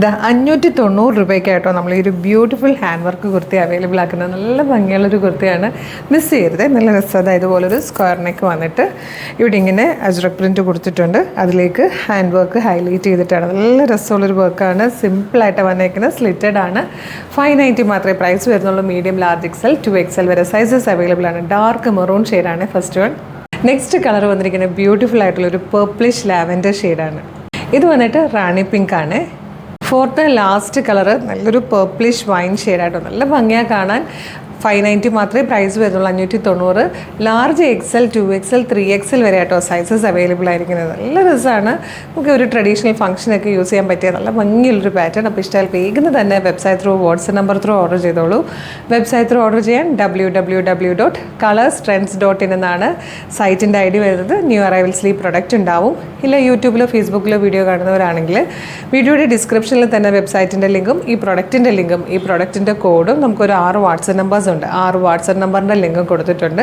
ഇത് 590 രൂപയ്ക്കായിട്ടോ നമ്മൾ ഈ ഒരു beautiful hand work kurti available ആക്കുന്നത്. നല്ല ഭംഗിയുള്ളൊരു കുർത്തിയാണ്, മിസ് ചെയ്യരുത്. നല്ല രസത ഇതുപോലൊരു സ്ക്വയർ നെക്ക് വന്നിട്ട് ഇവിടെ ഇങ്ങനെ അജ്രക് പ്രിൻറ്റ് കൊടുത്തിട്ടുണ്ട്. അതിലേക്ക് ഹാൻഡ് വർക്ക് ഹൈലൈറ്റ് ചെയ്തിട്ടാണ്. നല്ല രസമുള്ളൊരു വർക്കാണ്. സിമ്പിളായിട്ട് വന്നേക്കുന്നത്. സ്ലിറ്റഡ് ആണ്. 590 മാത്രമേ പ്രൈസ് വരുന്നുള്ളൂ. മീഡിയം, ലാർജ് എക്സൽ, 2XL വരെ സൈസസ് അവൈലബിൾ ആണ്. ഡാർക്ക് മെറൂൺ ഷെയ്ഡാണ് ഫസ്റ്റ് വൺ. നെക്സ്റ്റ് കളർ വന്നിരിക്കുന്നത് ബ്യൂട്ടിഫുൾ ആയിട്ടുള്ളൊരു പേർപ്പിളിഷ് ലാവൻഡർ ഷെയ്ഡാണ്. ഇത് വന്നിട്ട് റാണി പിങ്ക് ആണ്. ഫോർത്ത് ലാസ്റ്റ് കളറ് നല്ലൊരു പേർപ്പിളിഷ് വൈൻ ഷെയ്ഡായിട്ടോ. നല്ല ഭംഗിയാണ് കാണാൻ. 590 മാത്രമേ പ്രൈസ് വരുന്നുള്ളൂ. 590. ലാർജ് XL, 2XL, 3XL വരെ ആയിട്ടോ സൈസസ് അവൈലബിൾ ആയിരിക്കുന്നത്. നല്ല രസമാണ്. നമുക്ക് ഒരു ട്രഡീഷണൽ ഫംഗ്ഷനൊക്കെ യൂസ് ചെയ്യാൻ പറ്റിയ നല്ല ഭംഗിയുള്ളൊരു പാറ്റേൺ. അപ്പോൾ ഇഷ്ടമായാൽ വേഗം തന്നെ website through, WhatsApp number through order ചെയ്തോളൂ. വെബ്സൈറ്റ് ത്രൂ ഓർഡർ ചെയ്യാൻ www.colorstrends.in എന്നാണ് സൈറ്റിൻ്റെ ID വരുന്നത്. ന്യൂ അറൈവൽസിൽ ഈ പ്രൊഡക്റ്റ് ഉണ്ടാവും. ഇല്ല യൂട്യൂബിലോ ഫേസ്ബുക്കിലോ വീഡിയോ കാണുന്നവരാണെങ്കിൽ വീഡിയോയുടെ ഡിസ്ക്രിപ്ഷനിൽ തന്നെ വെബ്സൈറ്റിൻ്റെ ലിങ്കും ഈ പ്രൊഡക്റ്റിൻ്റെ ലിങ്കും ഈ പ്രൊഡക്റ്റിൻ്റെ കോഡും നമുക്കൊരു 6 വാട്സ്ആപ്പ് നമ്പേഴ്സ് ഉണ്ട്. 6 വാട്സ്ആപ്പ് നമ്പറിൻ്റെ ലിങ്ക് കൊടുത്തിട്ടുണ്ട്.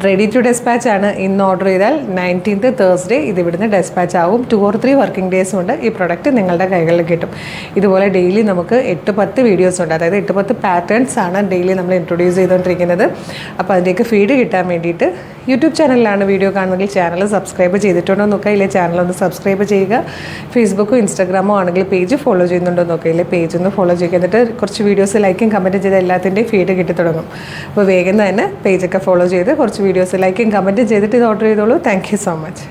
റെഡി ടു ഡെസ്പാച്ച് ആണ്. ഇന്ന് ഓർഡർ ചെയ്താൽ 19th തേഴ്സ്ഡേ ഇത് ഇവിടുന്ന് ഡെസ്പാച്ച് ആവും. 2 or 3 വർക്കിംഗ് ഡേയ്സ് കൊണ്ട് ഈ പ്രൊഡക്റ്റ് നിങ്ങളുടെ കൈകളിൽ കിട്ടും. ഇതുപോലെ ഡെയിലി നമുക്ക് 8-10 വീഡിയോസ് ഉണ്ട്. അതായത് 8-10 പാറ്റേൺസ് ആണ് ഡെയിലി നമ്മൾ ഇൻട്രൊഡ്യൂസ് ചെയ്തുകൊണ്ടിരിക്കുന്നത്. അപ്പോൾ അതിലേക്ക് ഫീഡ് കിട്ടാൻ വേണ്ടിയിട്ട് യൂട്യൂബ് ചാനലിലാണ് വീഡിയോ കാണുന്നതെങ്കിൽ ചാനൽ സബ്സ്ക്രൈബ് ചെയ്തിട്ടുണ്ടോ നോക്കുക. ഇല്ലേ ചാനലൊന്ന് സബ്സ്ക്രൈബ് ചെയ്യുക. ഫേസ്ബുക്കോ ഇൻസ്റ്റാഗ്രാമോ ആണെങ്കിൽ പേജ് ഫോളോ ചെയ്യുന്നുണ്ടോ നോക്കുക. ഇല്ലേ പേജ് ഒന്ന് ഫോളോ ചെയ്യുക. എന്നിട്ട് കുറച്ച് വീഡിയോസ് ലൈക്കും കമൻറ്റ് ചെയ്ത് എല്ലാത്തിൻ്റെയും ഫീഡ് കിട്ടി തുടങ്ങും. അപ്പോൾ വേഗം തന്നെ പേജൊക്കെ ഫോളോ ചെയ്ത് കുറച്ച് വീഡിയോസ് ലൈക്കും കമൻറ്റും ചെയ്തിട്ട് ഇത് ഓർഡർ ചെയ്തോളൂ. Thank you so much.